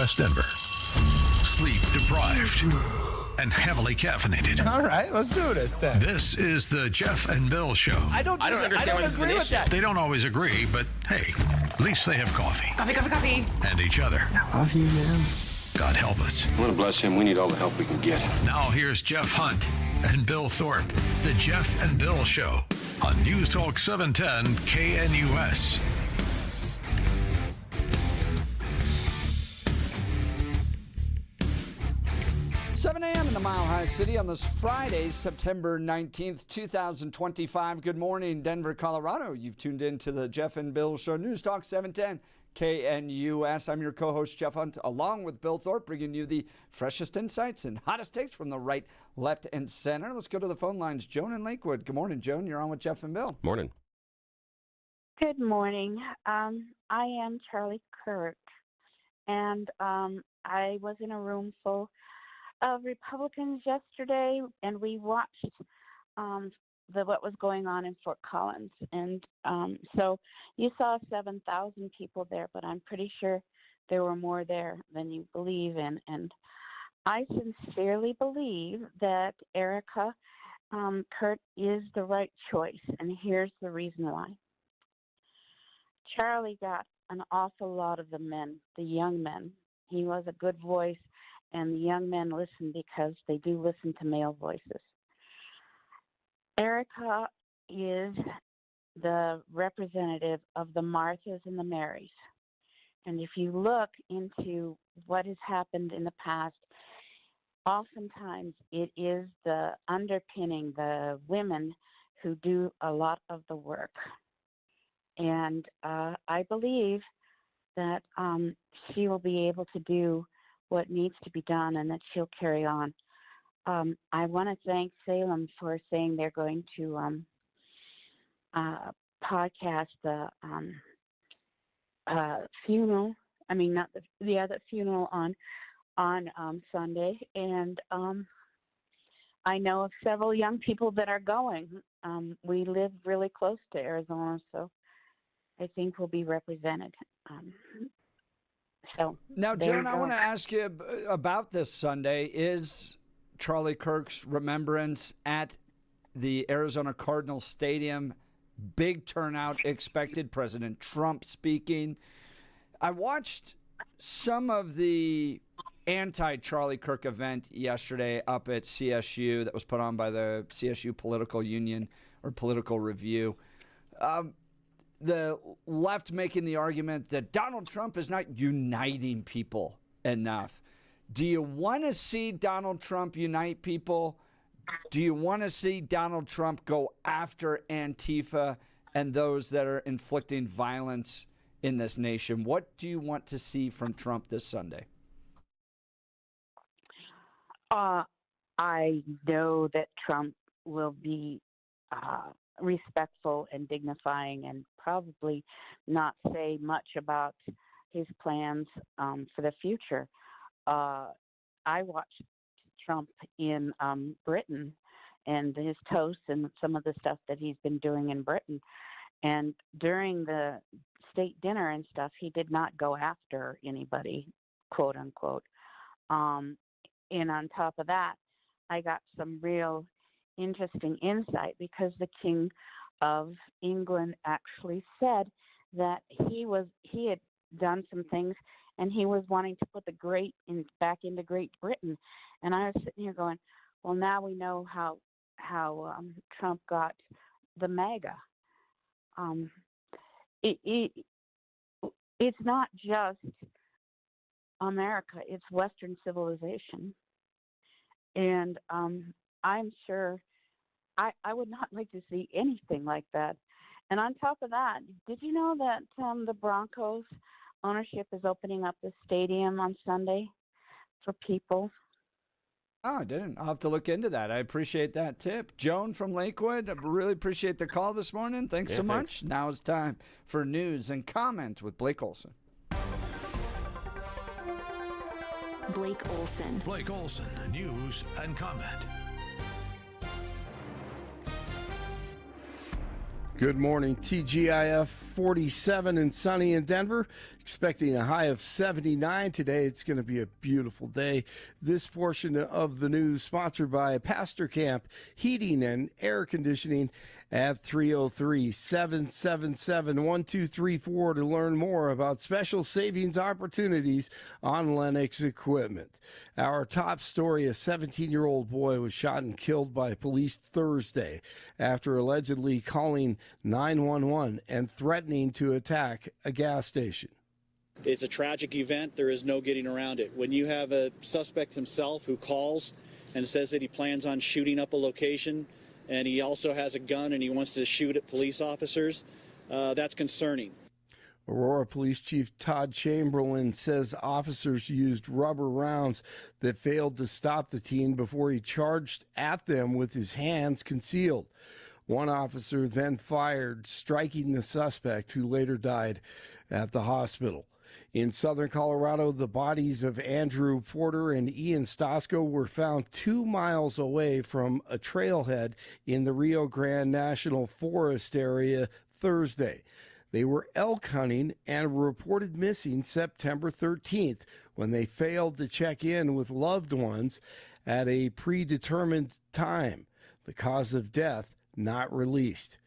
West Denver. Sleep deprived and heavily caffeinated. All right, let's do this then. This is the Jeff and Bill Show. I don't agree with that. They don't always agree, but hey, at least they have coffee. Coffee. And each other. I love you, man. God help us. I want to bless him. We need all the help we can get. Now here's Jeff Hunt and Bill Thorpe. The Jeff and Bill Show on News Talk 710 KNUS. 7 a.m. in the Mile High City on this Friday, September 19th, 2025. Good morning, Denver, Colorado. You've tuned in to the Jeff and Bill Show, News Talk 710 KNUS. I'm your co-host, Jeff Hunt, along with Bill Thorpe, bringing you the freshest insights and hottest takes from the right, left, and center. Let's go to the phone lines. Joan in Lakewood. Good morning, Joan. You're on with Jeff and Bill. Morning. Good morning. I am Charlie Kirk, and I was in a room full of Republicans yesterday, and we watched what was going on in Fort Collins. And so you saw 7,000 people there, but I'm pretty sure there were more there than you believe in. And I sincerely believe that Erica Kurt is the right choice, and here's the reason why. Charlie got an awful lot of the men, the young men. He was a good voice, and the young men listen because they do listen to male voices. Erica is the representative of the Marthas and the Marys. And if you look into what has happened in the past, oftentimes it is the underpinning, the women who do a lot of the work. And I believe that she will be able to do what needs to be done, and that she'll carry on. I want to thank Salem for saying they're going to podcast the funeral. I mean, not the other funeral on Sunday. And I know of several young people that are going. We live really close to Arizona, so I think we'll be represented. So now, Joan, I want to ask you about this Sunday. Is Charlie Kirk's remembrance at the Arizona Cardinals Stadium? Big turnout expected. President Trump speaking. I watched some of the anti-Charlie Kirk event yesterday up at CSU that was put on by the CSU Political Union or Political Review. The left making the argument that Donald Trump is not uniting people enough. Do you want to see Donald Trump unite people? Do you want to see Donald Trump go after Antifa and those that are inflicting violence in this nation? What do you want to see from Trump this Sunday? I know that Trump will be respectful and dignifying, and probably not say much about his plans for the future. I watched Trump in Britain and his toasts and some of the stuff that he's been doing in Britain. And during the state dinner and stuff, he did not go after anybody, quote unquote. And on top of that, I got some real interesting insight because the King of England actually said that he had done some things and he was wanting to put the great back into Great Britain. And I was sitting here going, well, now we know how Trump got the MAGA. It's not just America, it's Western civilization. And I'm sure I would not like to see anything like that. And on top of that, did you know that the Broncos ownership is opening up the stadium on Sunday for people? Oh, I didn't. I'll have to look into that. I appreciate that tip. Joan from Lakewood, I really appreciate the call this morning. Thanks so much. Now it's time for news and comment with Blake Olson. Blake Olson. Blake Olson, news and comment. Good morning. TGIF 47 and sunny in Denver. Expecting a high of 79 today. It's going to be a beautiful day. This portion of the news sponsored by Pastor Camp Heating and Air Conditioning at 303-777-1234 to learn more about special savings opportunities on Lennox equipment. Our top story, a 17-year-old boy was shot and killed by police Thursday after allegedly calling 911 and threatening to attack a gas station. It's a tragic event. There is no getting around it. When you have a suspect himself who calls and says that he plans on shooting up a location, and he also has a gun and he wants to shoot at police officers, that's concerning. Aurora Police Chief Todd Chamberlain says officers used rubber rounds that failed to stop the teen before he charged at them with his hands concealed. One officer then fired, striking the suspect, who later died at the hospital. In southern Colorado, the bodies of Andrew Porter and Ian Stosko were found 2 miles away from a trailhead in the Rio Grande National Forest area Thursday. They were elk hunting and were reported missing September 13th when they failed to check in with loved ones at a predetermined time. The cause of death not released.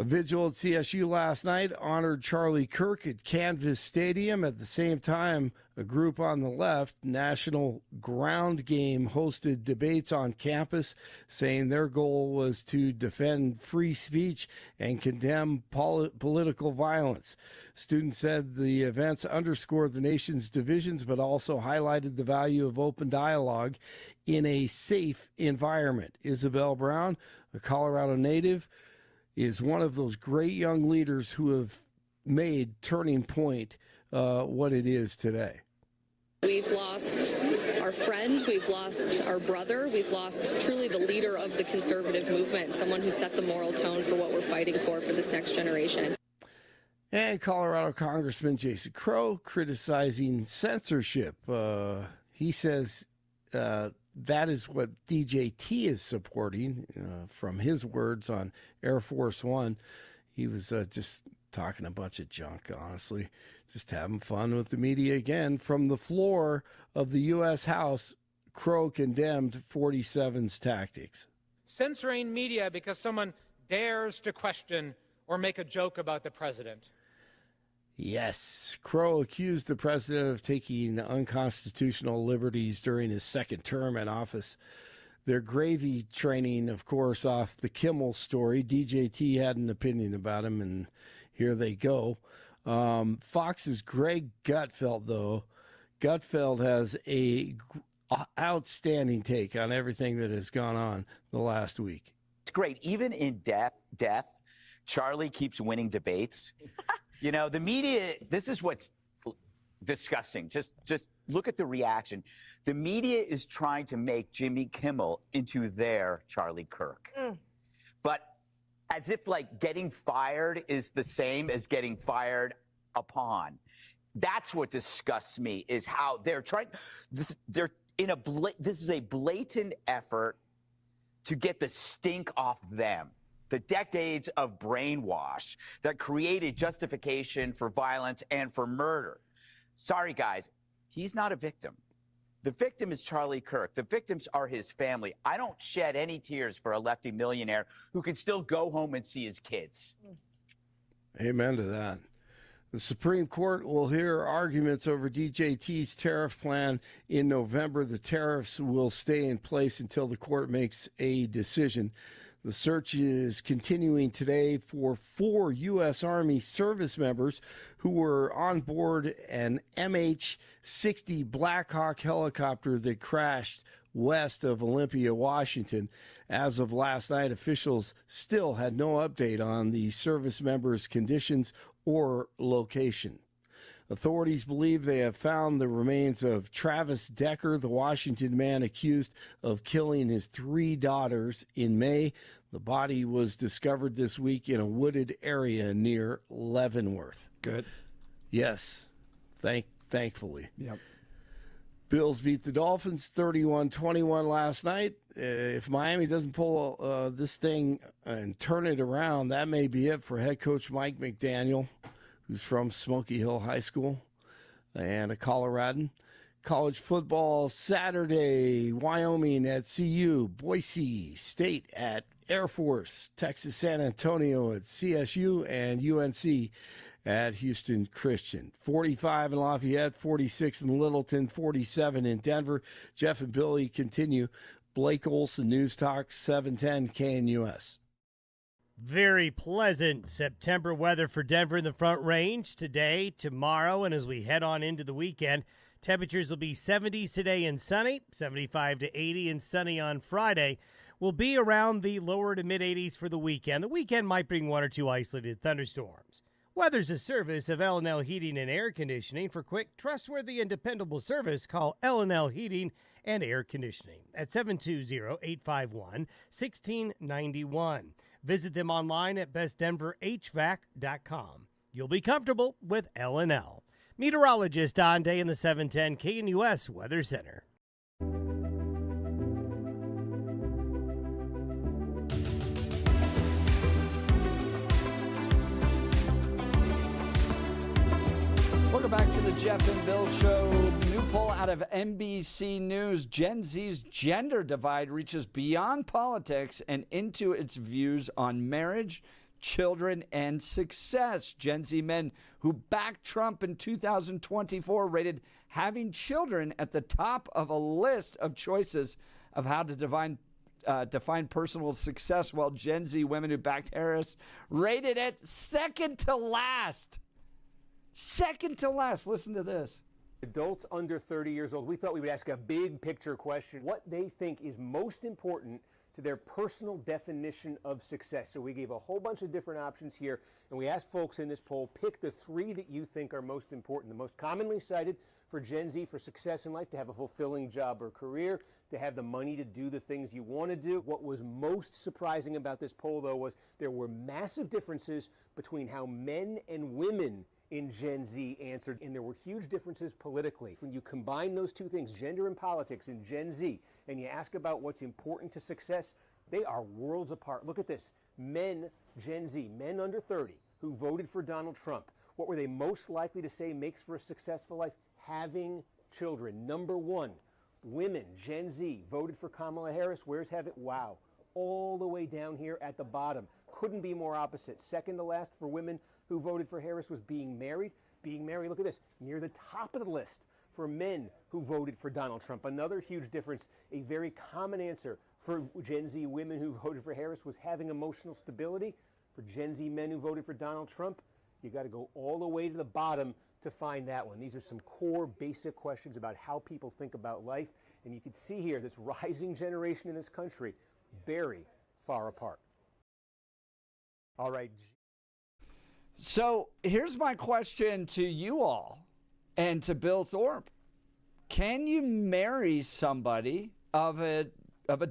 A vigil at CSU last night honored Charlie Kirk at Canvas Stadium. At the same time, a group on the left, National Ground Game, hosted debates on campus, saying their goal was to defend free speech and condemn political violence. Students said the events underscored the nation's divisions, but also highlighted the value of open dialogue in a safe environment. Isabel Brown, a Colorado native, is one of those great young leaders who have made Turning Point what it is today. We've lost our friend, we've lost our brother, we've lost truly the leader of the conservative movement, someone who set the moral tone for what we're fighting for this next generation. And Colorado Congressman Jason Crow criticizing censorship. He says that is what DJT is supporting, from his words on Air Force One. He was just talking a bunch of junk, honestly, just having fun with the media again. From the floor of the U.S. House, Crow condemned 47's tactics. Censoring media because someone dares to question or make a joke about the president. Yes, Crow accused the president of taking unconstitutional liberties during his second term in office. Their gravy training, of course, off the Kimmel story. DJT had an opinion about him, and here they go. Fox's Greg Gutfeld, though. Gutfeld has a outstanding take on everything that has gone on the last week. It's great. Even in death, Charlie keeps winning debates. You know, the media, this is what's disgusting. Just look at the reaction. The media is trying to make Jimmy Kimmel into their Charlie Kirk. But as if, like, getting fired is the same as getting fired upon. That's what disgusts me, is how they're trying. They're in this is a blatant effort to get the stink off them. The decades of brainwash that created justification for violence and for murder. Sorry, guys, he's not a victim. The victim is Charlie Kirk. The victims are his family. I don't shed any tears for a lefty millionaire who can still go home and see his kids. Amen to that. The Supreme Court will hear arguments over DJT's tariff plan in November. The tariffs will stay in place until the court makes a decision. The search is continuing today for 4 U.S. Army service members who were on board an MH-60 Black Hawk helicopter that crashed west of Olympia, Washington. As of last night, officials still had no update on the service members' conditions or location. Authorities believe they have found the remains of Travis Decker, the Washington man accused of killing his 3 daughters in May. The body was discovered this week in a wooded area near Leavenworth. Good. Yes, thankfully. Yep. Bills beat the Dolphins 31-21 last night. If Miami doesn't pull this thing and turn it around, that may be it for head coach Mike McDaniel, who's from Smoky Hill High School and a Coloradan. College football Saturday, Wyoming at CU, Boise State at Air Force, Texas San Antonio at CSU, and UNC at Houston Christian. 45 in Lafayette, 46 in Littleton, 47 in Denver. Jeff and Billy continue. Blake Olson, News Talk 710 KNUS. Very pleasant September weather for Denver in the Front Range today, tomorrow, and as we head on into the weekend. Temperatures will be 70s today and sunny, 75 to 80 and sunny on Friday. Will be around the lower to mid-80s for the weekend. The weekend might bring one or two isolated thunderstorms. Weather's a service of L&L Heating and Air Conditioning. For quick, trustworthy, and dependable service, call L&L Heating and Air Conditioning at 720-851-1691. Visit them online at bestdenverhvac.com. You'll be comfortable with L&L. Meteorologist Don Day in the 710 KNUS Weather Center. Welcome back to the Jeff and Bill Show. New poll out of NBC News. Gen Z's gender divide reaches beyond politics and into its views on marriage, children, and success. Gen Z men who backed Trump in 2024 rated having children at the top of a list of choices of how to define personal success, while Gen Z women who backed Harris rated it second to last. Second to last. Listen to this. Adults under 30 years old, we thought we would ask a big picture question, what they think is most important to their personal definition of success. So we gave a whole bunch of different options here, and we asked folks in this poll, pick the three that you think are most important. The most commonly cited for Gen Z for success in life: to have a fulfilling job or career, to have the money to do the things you want to do. What was most surprising about this poll, though, was there were massive differences between how men and women in Gen Z answered, and there were huge differences politically. When you combine those two things, gender and politics in Gen Z, and you ask about what's important to success, they are worlds apart. Look at this. Men, Gen Z, men under 30 who voted for Donald Trump, what were they most likely to say makes for a successful life? Having children. Number one. Women, Gen Z, voted for Kamala Harris. Where's have it? Wow. All the way down here at the bottom. Couldn't be more opposite. Second to last for women who voted for Harris was being married. Being married, look at this, near the top of the list for men who voted for Donald Trump. Another huge difference, a very common answer for Gen Z women who voted for Harris was having emotional stability. For Gen Z men who voted for Donald Trump, you got to go all the way to the bottom to find that one. These are some core basic questions about how people think about life. And you can see here this rising generation in this country, very far apart. All right. So here's my question to you all and to Bill Thorpe. Can you marry somebody of a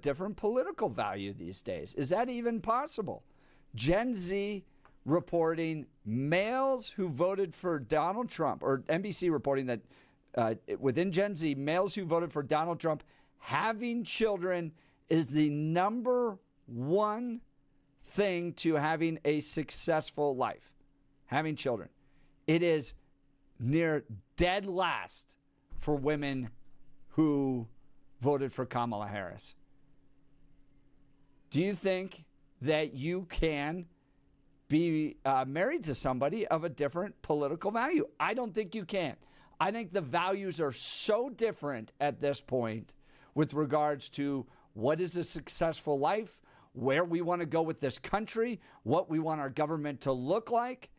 different political value these days? Is that even possible? Gen Z reporting males who voted for Donald Trump, or NBC reporting that within Gen Z, males who voted for Donald Trump having children is the number one thing to having a successful life. Having children. It is near dead last for women who voted for Kamala Harris. Do you think that you can be married to somebody of a different political value? I don't think you can. I think the values are so different at this point with regards to what is a successful life, where we want to go with this country, what we want our government to look like.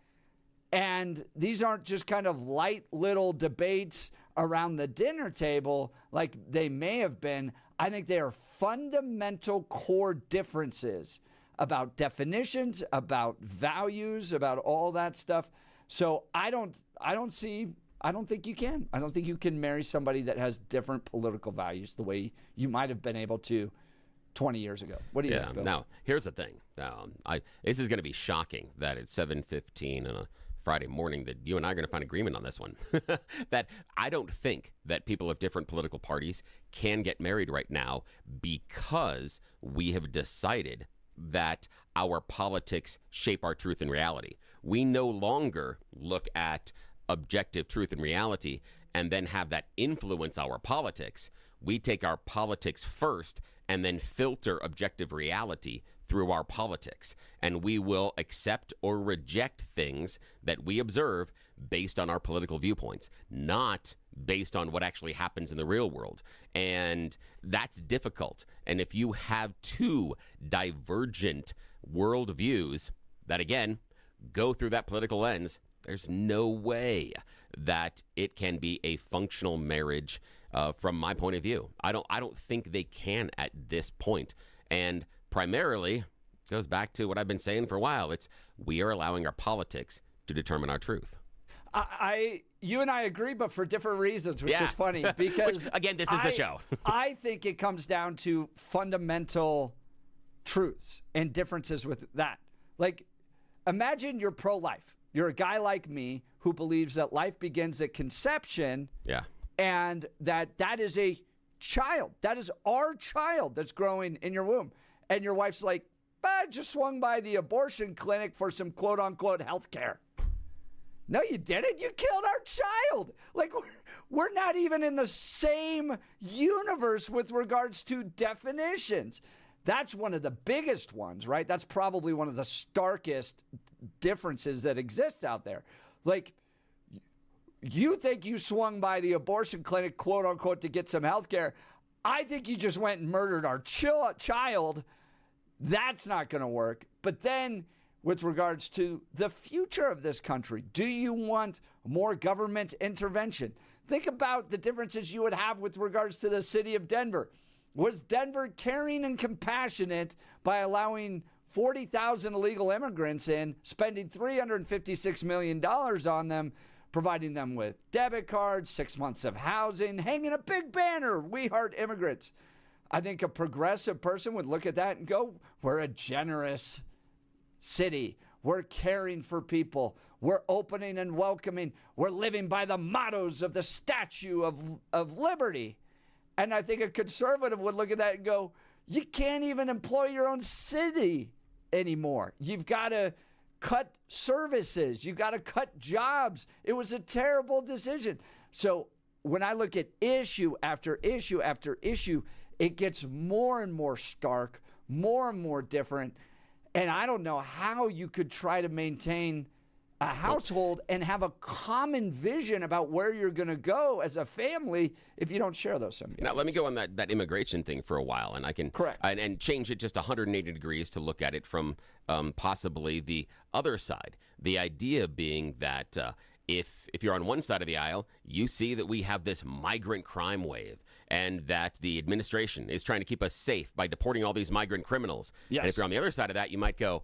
And these aren't just kind of light little debates around the dinner table like they may have been. I think they are fundamental core differences about definitions, about values, about all that stuff. So I don't think you can. I don't think you can marry somebody that has different political values the way you might have been able to 20 years ago. What do you think, Bill? Now, here's the thing. This is going to be shocking that it's 7:15 and a Friday morning that you and I are going to find agreement on this one. That I don't think that people of different political parties can get married right now because we have decided that our politics shape our truth and reality. We no longer look at objective truth and reality and then have that influence our politics. We take our politics first and then filter objective reality through our politics. And we will accept or reject things that we observe based on our political viewpoints, not based on what actually happens in the real world. And that's difficult. And if you have two divergent worldviews that, again, go through that political lens, there's no way that it can be a functional marriage from my point of view. I don't think they can at this point. And primarily goes back to what I've been saying for a while. It's we are allowing our politics to determine our truth. You and I agree, but for different reasons, which is funny because which, again, this is the show. I think it comes down to fundamental truths and differences with that. Like, imagine you're pro-life. You're a guy like me who believes that life begins at conception. Yeah. And that is a child. That is our child that's growing in your womb. And your wife's like, I just swung by the abortion clinic for some quote-unquote health care. No, you didn't. You killed our child. Like, we're not even in the same universe with regards to definitions. That's one of the biggest ones, right? That's probably one of the starkest differences that exist out there. Like, you think you swung by the abortion clinic, quote unquote, to get some health care. I think you just went and murdered our child. That's not going to work. But then with regards to the future of this country, do you want more government intervention? Think about the differences you would have with regards to the city of Denver. Was Denver caring and compassionate by allowing 40,000 illegal immigrants in, spending $356 million on them, providing them with debit cards, 6 months of housing, hanging a big banner, "We Heart Immigrants"? I think a progressive person would look at that and go, we're a generous city. We're caring for people. We're opening and welcoming. We're living by the mottos of the Statue of Liberty. And I think a conservative would look at that and go, you can't even employ your own city anymore. You've got to cut services. You've got to cut jobs. It was a terrible decision. So when I look at issue after issue after issue, it gets more and more stark, more and more different. And I don't know how you could try to maintain a household and have a common vision about where you're going to go as a family if you don't share those symbiotes. Now, let me go on that immigration thing for a while, and I can and change it just 180 degrees to look at it from possibly the other side. The idea being that if you're on one side of the aisle, you see that we have this migrant crime wave, and that the administration is trying to keep us safe by deporting all these migrant criminals. Yes. And if you're on the other side of that, you might go,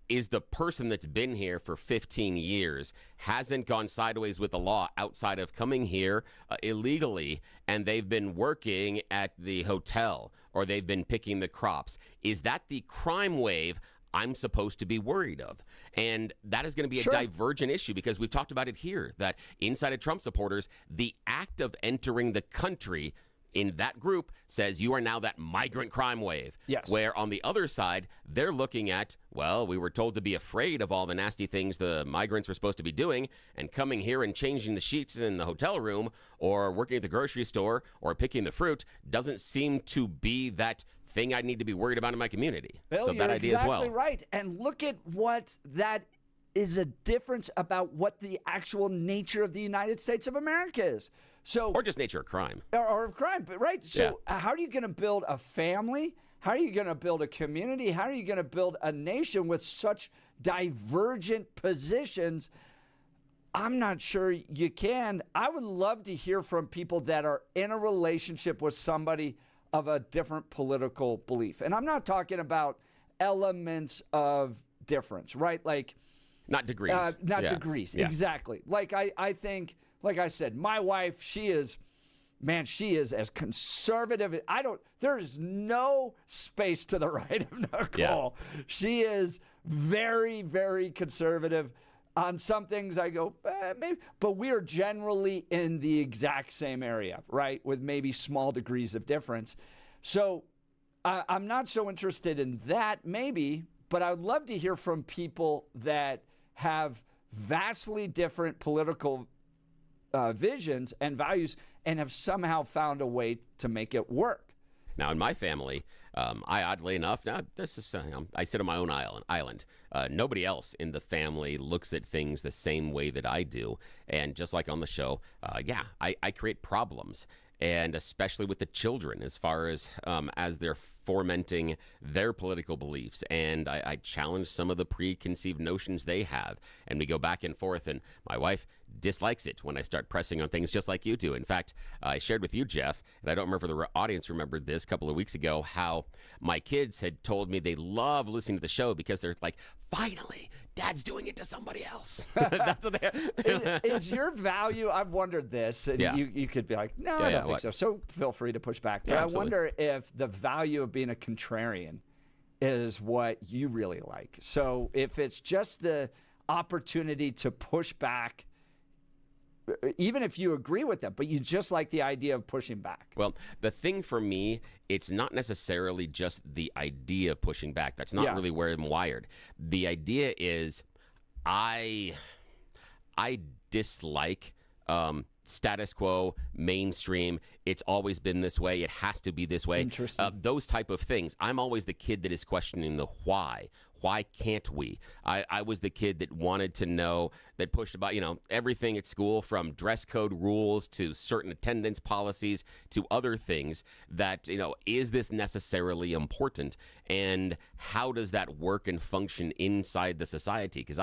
is the person that's been here for 15 years, hasn't gone sideways with the law outside of coming here illegally, and they've been working at the hotel or they've been picking the crops, is that the crime wave I'm supposed to be worried of? And that is going to be a divergent issue, because we've talked about it here, that inside of Trump supporters, the act of entering the country in that group says you are now that migrant crime wave. Yes. Where on the other side, they're looking at, well, we were told to be afraid of all the nasty things the migrants were supposed to be doing, and coming here and changing the sheets in the hotel room or working at the grocery store or picking the fruit doesn't seem to be that thing I need to be worried about in my community. Bill, so that idea as well. Exactly right. And look at what that is a difference about what the actual nature of the United States of America is. So, or just nature of crime. Or of crime, but right. So how are you going to build a family? How are you going to build a community? How are you going to build a nation with such divergent positions? I'm not sure you can. I would love to hear from people that are in a relationship with somebody of a different political belief. And I'm not talking about elements of difference, right? Like, not degrees. Degrees, exactly. Like I think, like I said, my wife, she is as conservative. There is no space to the right of Nicole. Yeah. She is very, very conservative. On some things I go, maybe, but we are generally in the exact same area, right? With maybe small degrees of difference. So I'm not so interested in that, maybe, but I would love to hear from people that have vastly different political visions and values and have somehow found a way to make it work. Now, in my family, I oddly enough, now this is I sit on my own island. Nobody else in the family looks at things the same way that I do. And just like on the show, I create problems. And especially with the children, as far as they're fomenting their political beliefs. And I challenge some of the preconceived notions they have. And we go back and forth. And my wife dislikes it when I start pressing on things just like you do. In fact, I shared with you, Jeff, and I don't remember if the audience remembered this a couple of weeks ago, how my kids had told me they love listening to the show because they're like, finally, Dad's doing it to somebody else. That's what they is your value, I've wondered this, and you could be like, no, I don't think so. So feel free to push back. But I wonder if the value of being a contrarian is what you really like. So if it's just the opportunity to push back, even if you agree with them, but you just like the idea of pushing back. Well, the thing for me, it's not necessarily just the idea of pushing back. That's not really where I'm wired. The idea is I dislike status quo, mainstream. It's always been this way. It has to be this way. Interesting. Those type of things. I'm always the kid that is questioning the why. Why can't we? I was the kid that wanted to know, that pushed about, everything at school, from dress code rules to certain attendance policies to other things that, is this necessarily important? And how does that work and function inside the society? Because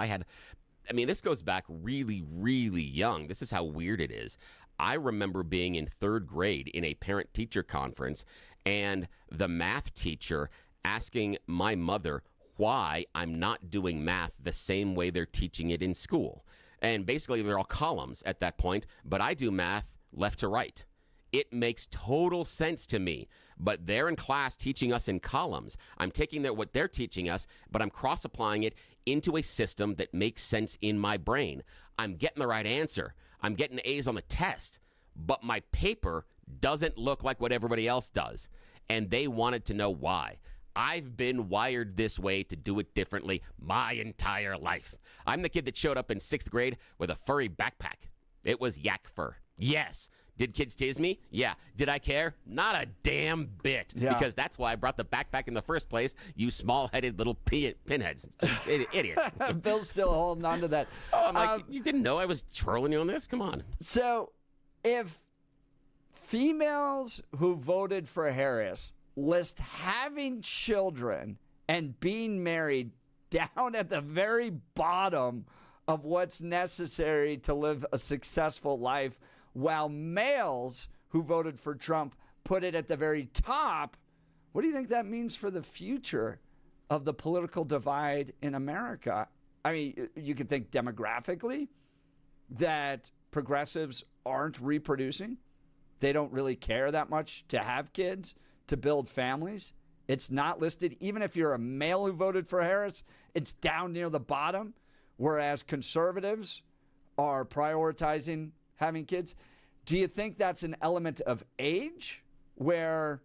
this goes back really, really young. This is how weird it is. I remember being in third grade in a parent-teacher conference and the math teacher asking my mother why I'm not doing math the same way they're teaching it in school. And basically, they're all columns at that point, but I do math left to right. It makes total sense to me, but they're in class teaching us in columns. I'm taking what they're teaching us, but I'm cross-applying it into a system that makes sense in my brain. I'm getting the right answer. I'm getting A's on the test, but my paper doesn't look like what everybody else does, and they wanted to know why. I've been wired this way to do it differently my entire life. I'm the kid that showed up in 6th grade with a furry backpack. It was yak fur. Yes. Did kids tease me? Yeah. Did I care? Not a damn bit. Yeah. Because that's why I brought the backpack in the first place, you small-headed little pinheads. Idiots. Bill's still holding on to that. Oh, I'm like, you didn't know I was trolling you on this? Come on. So if females who voted for Harris list having children and being married down at the very bottom of what's necessary to live a successful life, while males who voted for Trump put it at the very top, what do you think that means for the future of the political divide in America? I mean, you could think demographically that progressives aren't reproducing. They don't really care that much to have kids, to build families. It's not listed. Even if you're a male who voted for Harris, it's down near the bottom, whereas conservatives are prioritizing having kids. Do you think that's an element of age where,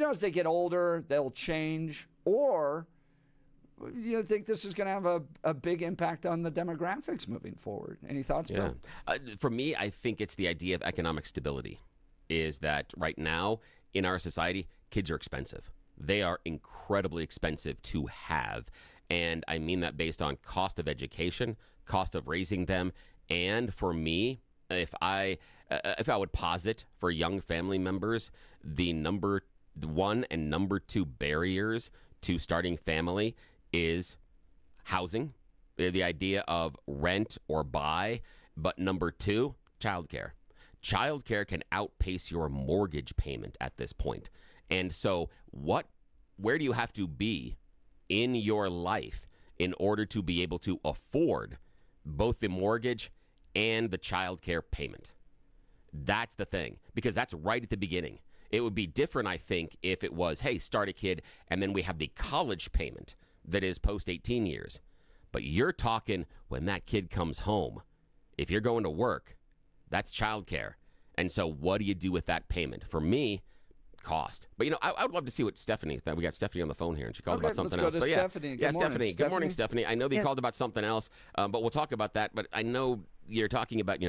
as they get older, they'll change? Or do you think this is going to have a big impact on the demographics moving forward? Any thoughts, Bill? For me, I think it's the idea of economic stability, is that right now in our society, kids are expensive. They are incredibly expensive to have. And I mean that based on cost of education, cost of raising them. And for me, if I would posit for young family members, the number one and number two barriers to starting family is housing, the idea of rent or buy. But number two, childcare. Childcare can outpace your mortgage payment at this point. And so where do you have to be in your life in order to be able to afford both the mortgage and the childcare payment? That's the thing, because that's right at the beginning. It would be different, I think, if it was, hey, start a kid, and then we have the college payment that is post 18 years. But you're talking when that kid comes home. If you're going to work, that's childcare. And so what do you do with that payment? For me, cost. But, I would love to see what Stephanie thought. We got Stephanie on the phone here, and she called about something else. Let's go to Stephanie. Good morning, Stephanie. Good morning, Stephanie. I know they called about something else, but we'll talk about that. But I know you're talking about,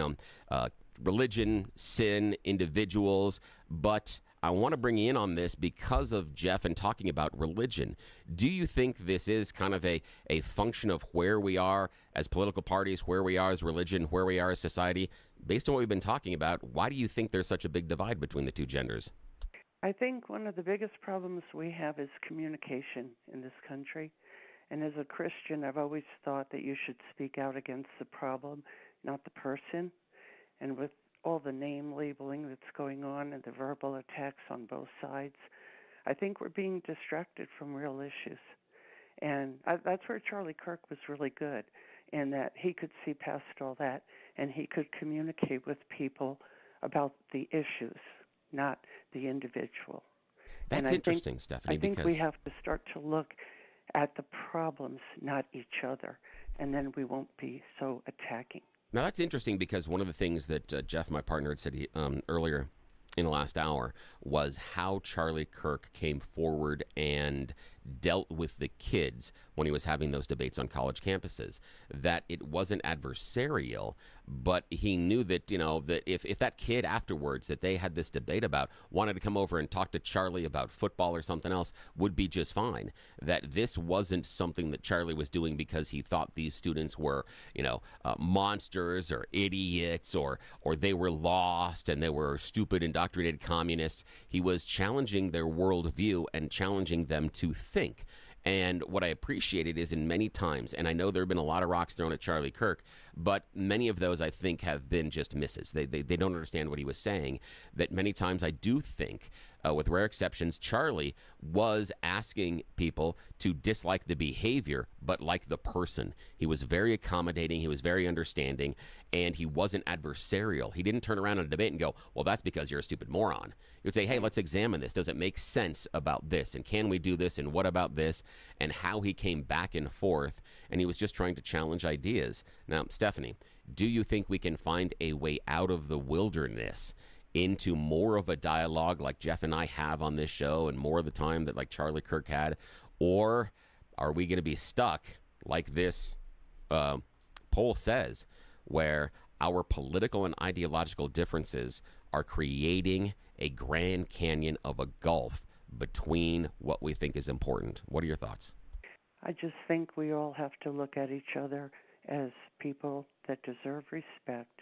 religion, sin, individuals, but I want to bring you in on this because of Jeff and talking about religion. Do you think this is kind of a function of where we are as political parties, where we are as religion, where we are as society? Based on what we've been talking about, why do you think there's such a big divide between the two genders? I think one of the biggest problems we have is communication in this country. And as a Christian, I've always thought that you should speak out against the problem, not the person. And with all the name labeling that's going on and the verbal attacks on both sides, I think we're being distracted from real issues. And that's where Charlie Kirk was really good, in that he could see past all that and he could communicate with people about the issues, not the individual. That's interesting, Stephanie. I think we have to start to look at the problems, not each other, and then we won't be so attacking. Now, that's interesting because one of the things that Jeff, my partner, had said earlier in the last hour was how Charlie Kirk came forward and dealt with the kids when he was having those debates on college campuses, that it wasn't adversarial, but he knew that, that if that kid afterwards that they had this debate about wanted to come over and talk to Charlie about football or something else, would be just fine. That this wasn't something that Charlie was doing because he thought these students were, monsters or idiots or they were lost and they were stupid, indoctrinated communists. He was challenging their worldview and challenging them to think. And what I appreciated is in many times, and I know there have been a lot of rocks thrown at Charlie Kirk, but many of those I think have been just misses. They don't understand what he was saying. That many times I do think, with rare exceptions, Charlie was asking people to dislike the behavior, but like the person. He was very accommodating. He was very understanding, and he wasn't adversarial. He didn't turn around in a debate and go, well, that's because you're a stupid moron. He would say, hey, let's examine this. Does it make sense about this? And can we do this? And what about this? And how he came back and forth. And he was just trying to challenge ideas. Now, Stephanie, do you think we can find a way out of the wilderness into more of a dialogue like Jeff and I have on this show and more of the time that like Charlie Kirk had? Or are we going to be stuck like this poll says, where our political and ideological differences are creating a Grand Canyon of a gulf between what we think is important? What are your thoughts? I just think we all have to look at each other as people that deserve respect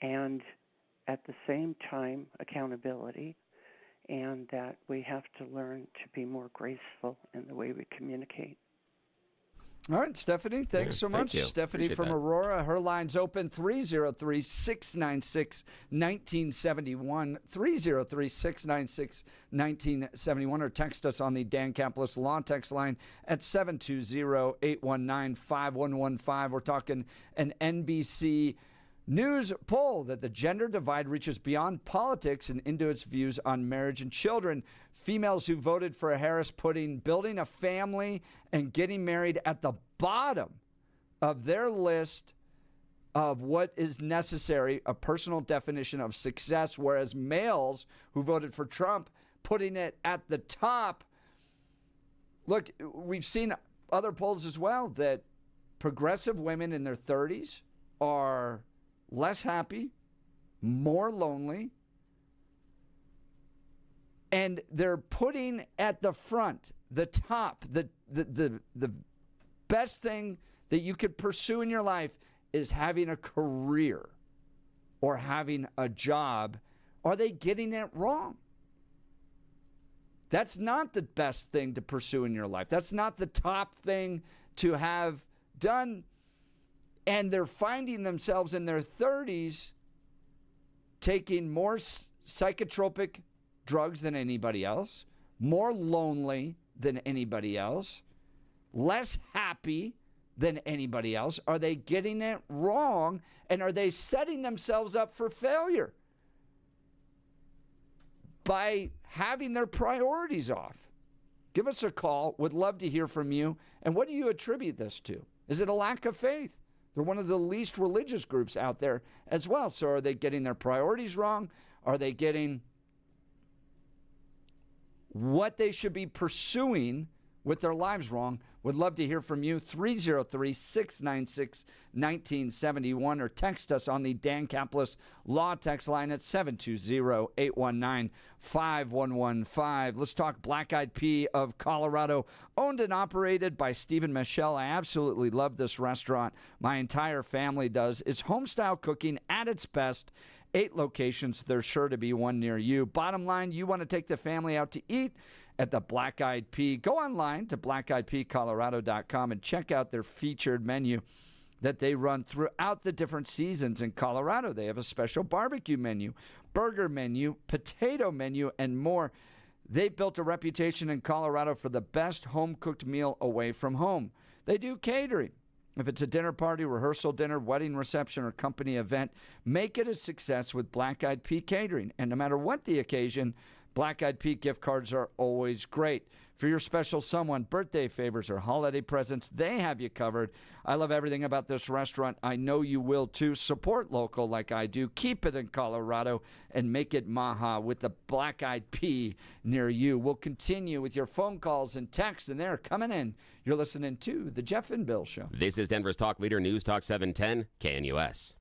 and at the same time accountability, and that we have to learn to be more graceful in the way we communicate. All right, Stephanie, thanks so much. Thank you. Stephanie Appreciate from that. Aurora. Her line's open, 303-696-1971, 303-696-1971, or text us on the Dan Caplis Law text line at 720-819-5115. We're talking an NBC News poll that the gender divide reaches beyond politics and into its views on marriage and children. Females who voted for Harris putting building a family and getting married at the bottom of their list of what is necessary, a personal definition of success, whereas males who voted for Trump putting it at the top. Look, we've seen other polls as well that progressive women in their 30s are less happy, more lonely, and they're putting at the front, the top, the best thing that you could pursue in your life is having a career or having a job. Are they getting it wrong? That's not the best thing to pursue in your life. That's not the top thing to have done. And they're finding themselves in their 30s taking more psychotropic drugs than anybody else, more lonely than anybody else, less happy than anybody else. Are they getting it wrong? And are they setting themselves up for failure by having their priorities off? Give us a call. Would love to hear from you. And what do you attribute this to? Is it a lack of faith? They're one of the least religious groups out there as well. So are they getting their priorities wrong? Are they getting what they should be pursuing with their lives wrong? Would love to hear from you. 303-696-1971 or text us on the Dan Caplis Law text line at 720-819-5115. Let's talk Black Eyed Pea of Colorado, owned and operated by Stephen Michelle. I absolutely love this restaurant. My entire family does. It's home-style cooking at its best. 8 locations. There's sure to be one near you. Bottom line, you want to take the family out to eat at the Black Eyed Pea. Go online to blackeyedpeacolorado.com and check out their featured menu that they run throughout the different seasons in Colorado. They have a special barbecue menu, burger menu, potato menu, and more. They built a reputation in Colorado for the best home-cooked meal away from home. They do catering. If it's a dinner party, rehearsal dinner, wedding reception, or company event, make it a success with Black Eyed Pea Catering. And no matter what the occasion, Black Eyed Pea gift cards are always great. For your special someone, birthday favors, or holiday presents, they have you covered. I love everything about this restaurant. I know you will too. Support local like I do. Keep it in Colorado and make it Maha with the Black Eyed Pea near you. We'll continue with your phone calls and texts, and they're coming in. You're listening to The Jeff and Bill Show. This is Denver's talk leader, News Talk 710 KNUS.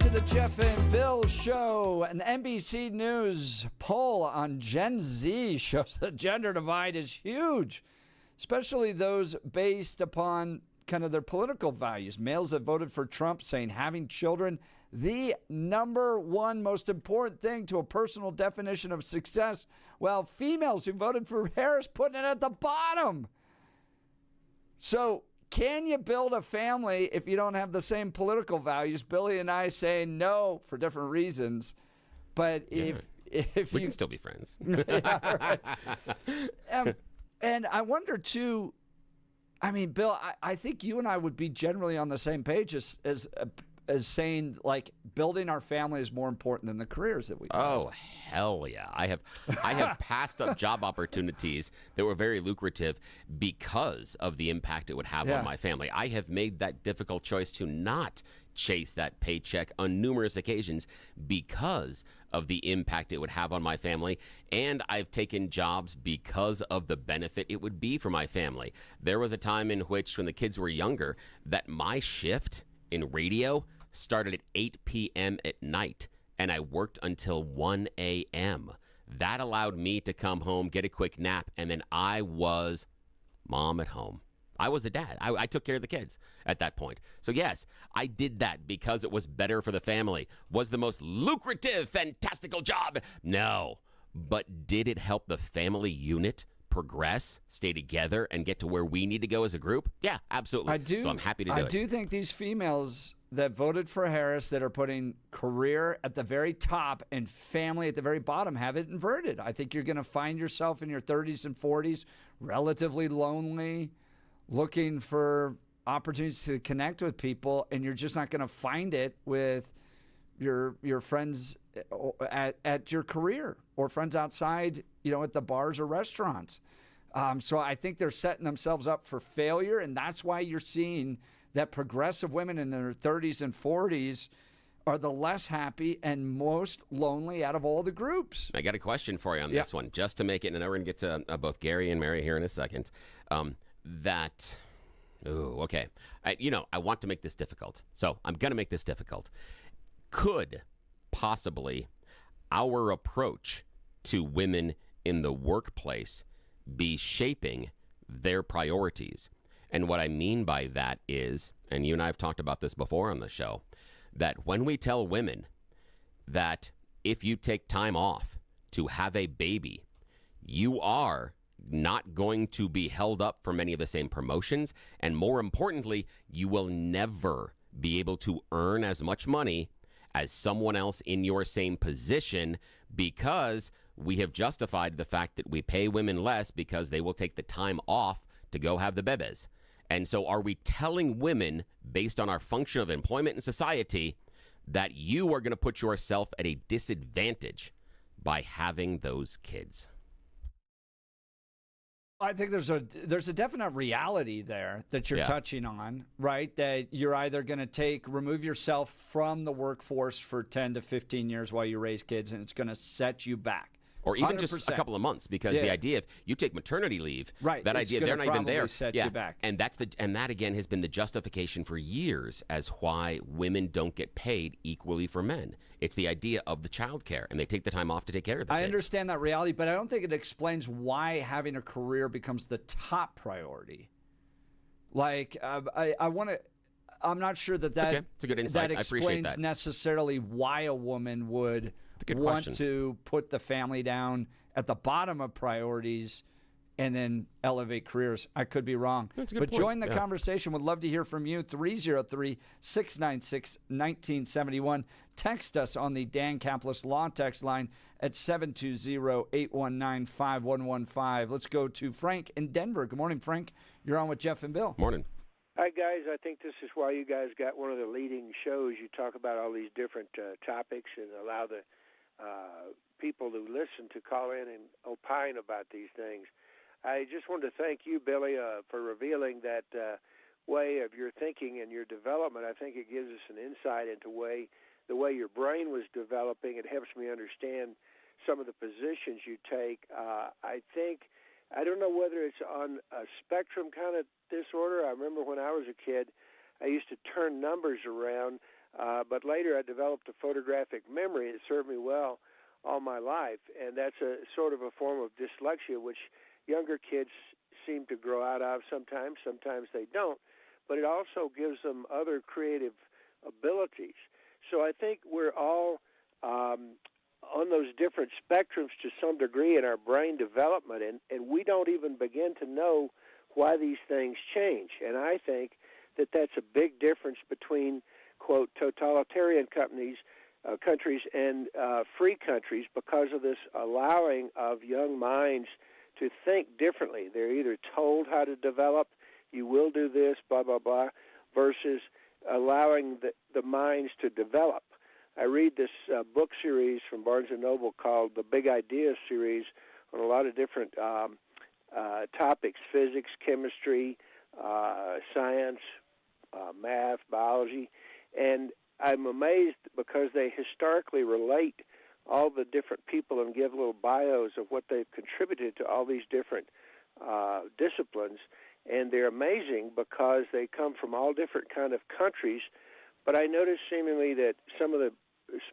to the Jeff and Bill Show. An NBC News poll on Gen Z shows the gender divide is huge, especially those based upon kind of their political values. Males that voted for Trump saying having children, the number one most important thing to a personal definition of success, while females who voted for Harris putting it at the bottom. So, can you build a family if you don't have the same political values? Billy and I say no for different reasons, but if we you can still be friends. Yeah, right. And I wonder too. I mean, Bill, I think you and I would be generally on the same page as saying, like, building our family is more important than the careers that we build. Oh, hell yeah. I have passed up job opportunities that were very lucrative because of the impact it would have on my family. I have made that difficult choice to not chase that paycheck on numerous occasions because of the impact it would have on my family, and I've taken jobs because of the benefit it would be for my family. There was a time in which, when the kids were younger, that my shift in radio started at 8 p.m. at night, and I worked until 1 a.m. That allowed me to come home, get a quick nap, and then I was mom at home. I was a dad. I took care of the kids at that point. So yes, I did that because it was better for the family. Was the most lucrative, fantastical job? No. But did it help the family unit progress, stay together, and get to where we need to go as a group? Yeah, absolutely. I do. So I'm happy to do it. I do think these females that voted for Harris that are putting career at the very top and family at the very bottom have it inverted. I think you're going to find yourself in your 30s and 40s relatively lonely, looking for opportunities to connect with people, and you're just not going to find it with your friends at your career or friends outside, at the bars or restaurants. So I think they're setting themselves up for failure, and that's why you're seeing that progressive women in their 30s and 40s are the less happy and most lonely out of all the groups. I got a question for you on this one, just to make it, and I know we're going to get to both Gary and Mary here in a second. I want to make this difficult, so I'm going to make this difficult. Could possibly our approach to women in the workplace be shaping their priorities? And what I mean by that is, and you and I have talked about this before on the show, that when we tell women that if you take time off to have a baby, you are not going to be held up for many of the same promotions, and more importantly, you will never be able to earn as much money as someone else in your same position, because we have justified the fact that we pay women less because they will take the time off to go have the bebés. And so are we telling women, based on our function of employment in society, that you are going to put yourself at a disadvantage by having those kids? I think there's a definite reality there that you're touching on, right? That you're either going to remove yourself from the workforce for 10 to 15 years while you raise kids, and it's going to set you back. Or even 100%. just a couple of months, because the idea of you take maternity leave, right? That idea they're not even there. Set you back. And that again has been the justification for years as why women don't get paid equally for men. It's the idea of the child care, and they take the time off to take care of the kids. I understand that reality, but I don't think it explains why having a career becomes the top priority. Like I'm not sure that okay. It's a good insight. that explains necessarily why a woman would want to put the family down at the bottom of priorities and then elevate careers. I could be wrong. That's a good but point. Join the conversation. Would love to hear from you. 303-696-1971. Text us on the Dan Caplis Law text line at 720-819-5115. Let's go to Frank in Denver. Good morning, Frank. You're on with Jeff and Bill. Morning. Hi, guys. I think this is why you guys got one of the leading shows. You talk about all these different topics and allow the people who listen to call in and opine about these things. I just wanted to thank you, Billy, for revealing that way of your thinking and your development. I think it gives us an insight into the way your brain was developing. It helps me understand some of the positions you take. I don't know whether it's on a spectrum kind of disorder. I remember when I was a kid, I used to turn numbers around But later I developed a photographic memory that served me well all my life, and that's a sort of a form of dyslexia, which younger kids seem to grow out of sometimes they don't, but it also gives them other creative abilities. So I think we're all on those different spectrums to some degree in our brain development, and we don't even begin to know why these things change. And I think that that's a big difference between, quote, totalitarian countries and free countries, because of this allowing of young minds to think differently. They're either told how to develop, you will do this, blah, blah, blah, versus allowing the minds to develop. I read this book series from Barnes & Noble called the Big Ideas series on a lot of different topics: physics, chemistry, science, math, biology. And I'm amazed because they historically relate all the different people and give little bios of what they've contributed to all these different disciplines. And they're amazing because they come from all different kind of countries. But I noticed seemingly that some of the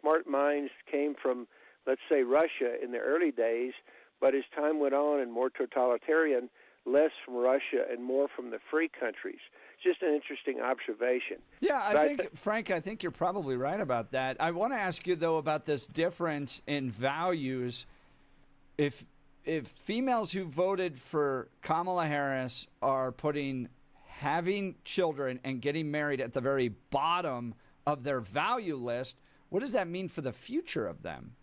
smart minds came from, let's say, Russia in the early days, but as time went on and more totalitarian, less from Russia and more from the free countries. Just an interesting observation. Yeah, I think, Frank, I think you're probably right about that. I want to ask you, though, about this difference in values. If females who voted for Kamala Harris are putting having children and getting married at the very bottom of their value list, what does that mean for the future of them?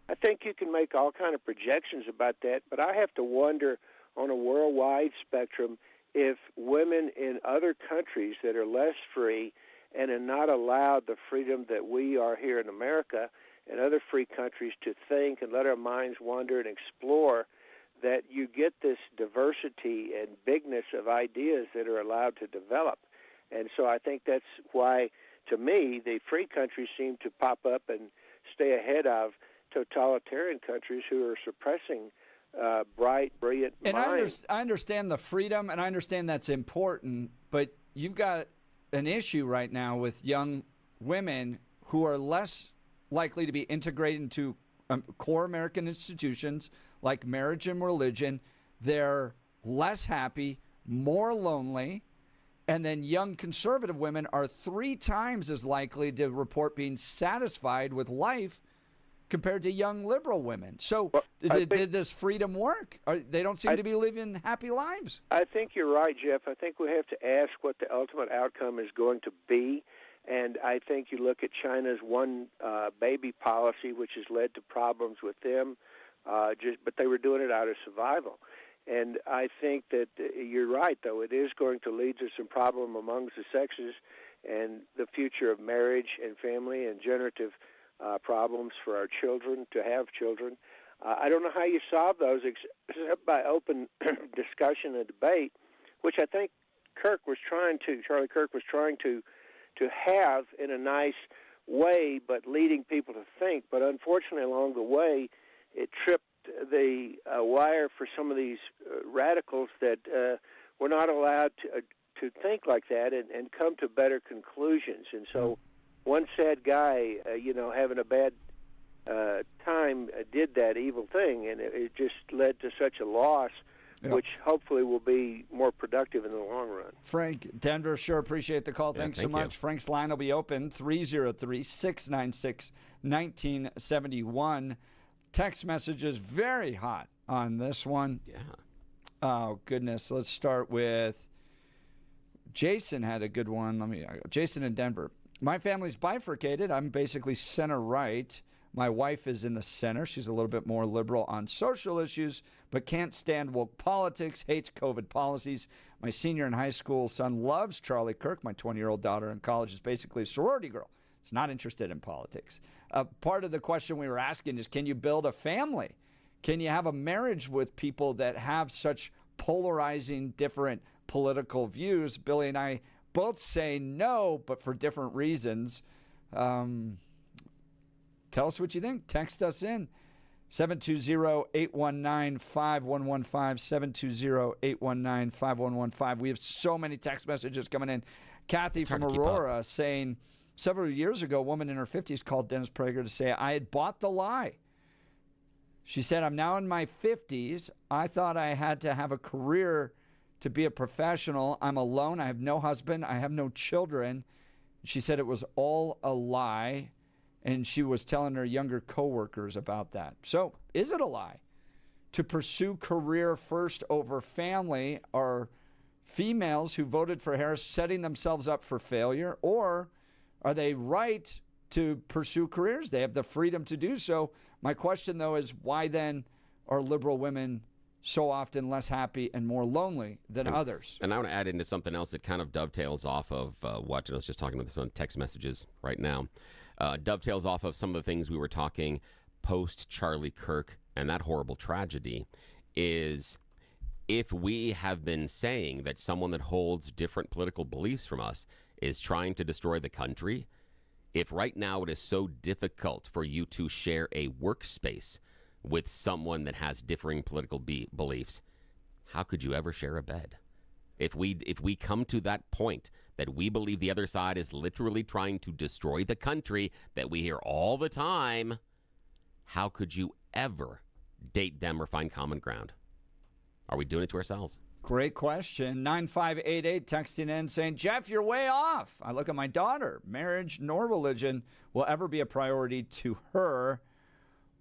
I think you can make all kind of projections about that, but I have to wonder on a worldwide spectrum if women in other countries that are less free and are not allowed the freedom that we are here in America and other free countries to think and let our minds wander and explore, that you get this diversity and bigness of ideas that are allowed to develop. And so I think that's why, to me, the free countries seem to pop up and stay ahead of totalitarian countries who are suppressing bright, brilliant minds. And I understand the freedom, and I understand that's important, but you've got an issue right now with young women who are less likely to be integrated into core American institutions like marriage and religion. They're less happy, more lonely, and then young conservative women are 3 times as likely to report being satisfied with life compared to young liberal women. So did this freedom work? They don't seem to be living happy lives. I think you're right, Jeff. I think we have to ask what the ultimate outcome is going to be. And I think you look at China's one baby policy, which has led to problems with them, but they were doing it out of survival. And I think that you're right, though. It is going to lead to some problem amongst the sexes and the future of marriage and family and generative problems for our children to have children. I don't know how you solve those except by open discussion and debate, which I think Charlie Kirk was trying to have in a nice way, but leading people to think. But unfortunately, along the way, it tripped the wire for some of these radicals that were not allowed to think like that and come to better conclusions. And so one sad guy, having a bad time did that evil thing, and it just led to such a loss, which hopefully will be more productive in the long run. Frank, Denver, sure appreciate the call. Thanks so much. Frank's line will be open, 303-696-1971. Text messages very hot on this one. Yeah. Oh, goodness. Let's start with Jason had a good one. Jason in Denver. My family's bifurcated. I'm basically center right. My wife is in the center. She's a little bit more liberal on social issues, but can't stand woke politics, hates COVID policies. My senior in high school son loves Charlie Kirk. My 20-year-old daughter in college is basically a sorority girl. She's not interested in politics. Part of the question we were asking is, can you build a family? Can you have a marriage with people that have such polarizing, different political views? Billy and I both say no, but for different reasons. Tell us what you think. Text us in. 720-819-5115, 720-819-5115. We have so many text messages coming in. Kathy from Aurora saying, Several years ago, a woman in her 50s called Dennis Prager to say, I had bought the lie. She said, I'm now in my 50s. I thought I had to have a career to be a professional. I'm alone. I have no husband. I have no children. She said it was all a lie, and she was telling her younger coworkers about that. So is it a lie? To pursue career first over family, are females who voted for Harris setting themselves up for failure, or are they right to pursue careers? They have the freedom to do so. My question, though, is why then are liberal women so often less happy and more lonely than others? And I want to add into something else that kind of dovetails off of what I was just talking about this on text messages right now. Dovetails off of some of the things we were talking post Charlie Kirk and that horrible tragedy is if we have been saying that someone that holds different political beliefs from us is trying to destroy the country, if right now it is so difficult for you to share a workspace with someone that has differing political beliefs, how could you ever share a bed? If we come to that point that we believe the other side is literally trying to destroy the country that we hear all the time, how could you ever date them or find common ground? Are we doing it to ourselves? Great question. 9588 texting in saying, Jeff, you're way off. I look at my daughter. Marriage nor religion will ever be a priority to her.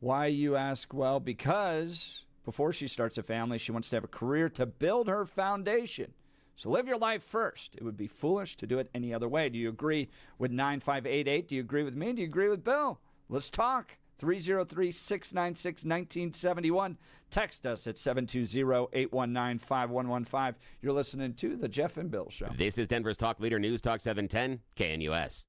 Why, you ask? Well, because before she starts a family, she wants to have a career to build her foundation. So live your life first. It would be foolish to do it any other way. Do you agree with 9588? Do you agree with me? Do you agree with Bill? Let's talk. 303-696-1971. Text us at 720-819-5115. You're listening to The Jeff and Bill Show. This is Denver's Talk Leader News Talk 710 KNUS.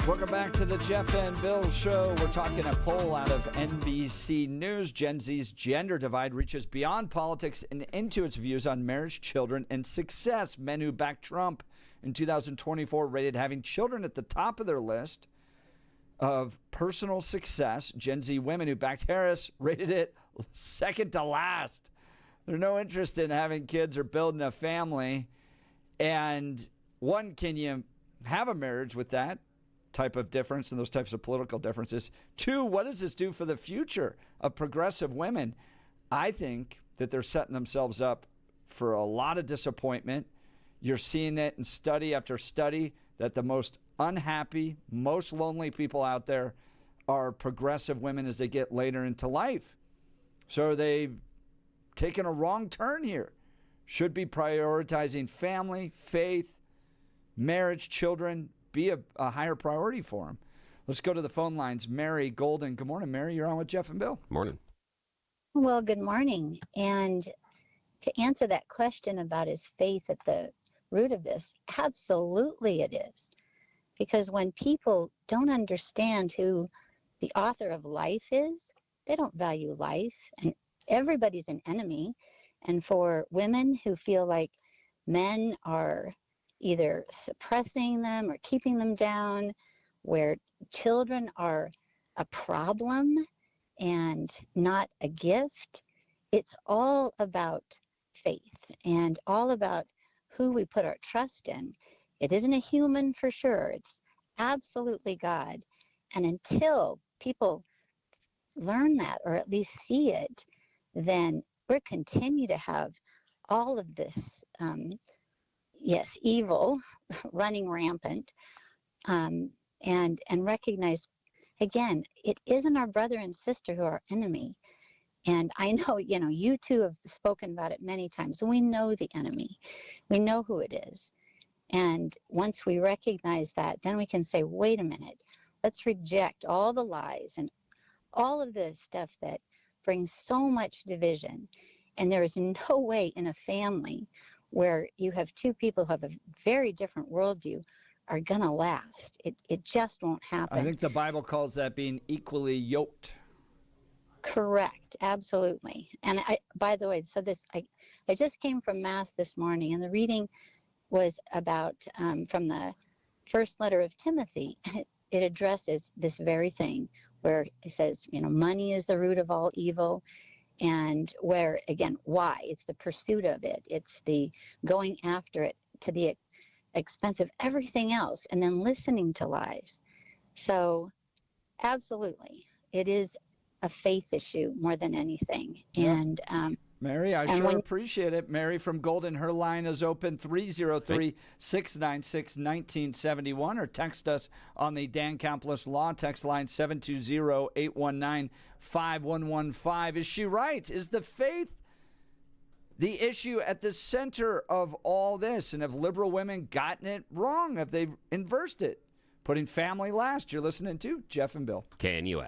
Welcome back to the Jeff and Bill Show. We're talking a poll out of NBC News. Gen Z's gender divide reaches beyond politics and into its views on marriage, children, and success. Men who backed Trump in 2024 rated having children at the top of their list of personal success. Gen Z women who backed Harris rated it second to last. There's no interest in having kids or building a family. And one, can you have a marriage with that type of difference and those types of political differences? Two, what does this do for the future of progressive women? I think that they're setting themselves up for a lot of disappointment. You're seeing it in study after study that the most unhappy, most lonely people out there are progressive women as they get later into life. So they've taken a wrong turn here. Should be prioritizing family, faith, marriage, children, be a higher priority for them. Let's go to the phone lines. Mary Golden. Good morning, Mary. You're on with Jeff and Bill. Morning. Well, good morning. And to answer that question about is faith at the root of this, absolutely it is. Because when people don't understand who the author of life is, they don't value life. And everybody's an enemy. And for women who feel like men are either suppressing them or keeping them down, where children are a problem and not a gift, it's all about faith and all about who we put our trust in. It isn't a human for sure. It's absolutely God. And until people learn that or at least see it, then we'll continue to have all of this evil running rampant, and recognize, again, it isn't our brother and sister who are our enemy. And I know, you two have spoken about it many times. We know the enemy. We know who it is. And once we recognize that, then we can say, wait a minute, let's reject all the lies and all of the stuff that brings so much division. And there is no way in a family where you have two people who have a very different worldview are going to last. It just won't happen. I think the Bible calls that being equally yoked. Correct. Absolutely. And by the way, so I just came from Mass this morning, and the reading was about from the first letter of Timothy. It addresses this very thing where it says, money is the root of all evil. And where, again, why? It's the pursuit of it. It's the going after it to the expense of everything else and then listening to lies. So absolutely, it is a faith issue more than anything. Yeah. And Mary, I sure appreciate it. Mary from Golden, her line is open, 303-696-1971, or text us on the Dan Campbell Law text line, 720-819-5115. Is she right? Is the faith the issue at the center of all this? And have liberal women gotten it wrong? Have they inversed it? Putting family last. You're listening to Jeff and Bill. KNUS.